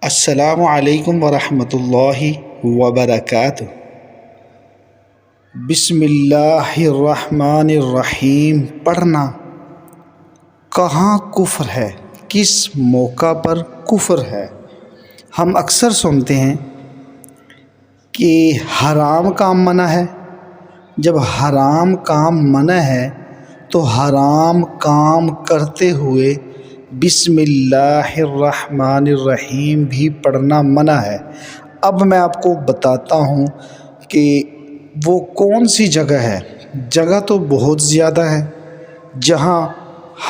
السلام علیکم ورحمۃ اللہ وبرکاتہ۔ بسم اللہ الرحمن الرحیم پڑھنا کہاں کفر ہے، کس موقع پر کفر ہے؟ ہم اکثر سنتے ہیں کہ حرام کام منع ہے۔ جب حرام کام منع ہے تو حرام کام کرتے ہوئے بسم اللہ الرحمن الرحیم بھی پڑھنا منع ہے۔ اب میں آپ کو بتاتا ہوں کہ وہ کون سی جگہ ہے۔ جگہ تو بہت زیادہ ہے جہاں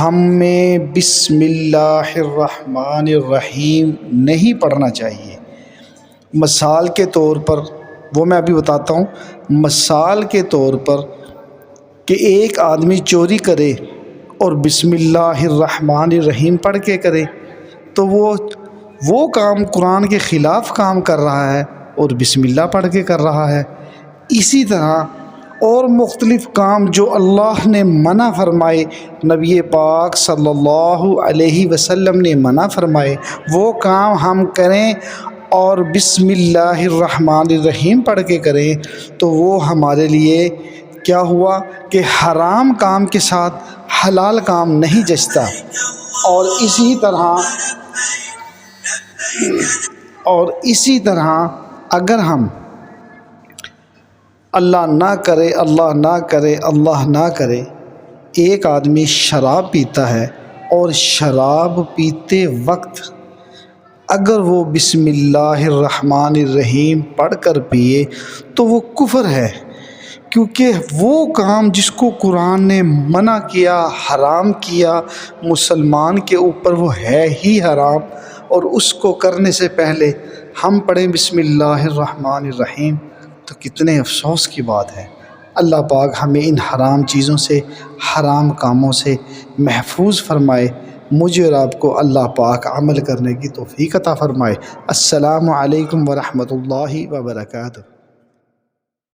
ہمیں بسم اللہ الرحمن الرحیم نہیں پڑھنا چاہیے۔ مثال کے طور پر وہ میں ابھی بتاتا ہوں۔ مثال کے طور پر کہ ایک آدمی چوری کرے اور بسم اللہ الرحمن الرحیم پڑھ کے کرے تو وہ کام قرآن کے خلاف کام کر رہا ہے اور بسم اللہ پڑھ کے کر رہا ہے۔ اسی طرح اور مختلف کام جو اللہ نے منع فرمائے، نبی پاک صلی اللہ علیہ وسلم نے منع فرمائے، وہ کام ہم کریں اور بسم اللہ الرحمن الرحیم پڑھ کے کریں تو وہ ہمارے لیے کیا ہوا کہ حرام کام کے ساتھ حلال کام نہیں جچتا۔ اور اسی طرح اگر ہم اللہ نہ کرے ایک آدمی شراب پیتا ہے اور شراب پیتے وقت اگر وہ بسم اللہ الرحمن الرحیم پڑھ کر پیے تو وہ کفر ہے، کیونکہ وہ کام جس کو قرآن نے منع کیا، حرام کیا، مسلمان کے اوپر وہ ہے ہی حرام، اور اس کو کرنے سے پہلے ہم پڑھیں بسم اللہ الرحمن الرحیم تو کتنے افسوس کی بات ہے۔ اللہ پاک ہمیں ان حرام چیزوں سے، حرام کاموں سے محفوظ فرمائے۔ مجھے اور آپ کو اللہ پاک عمل کرنے کی توفیق عطا فرمائے۔ السلام علیکم ورحمۃ اللہ وبرکاتہ۔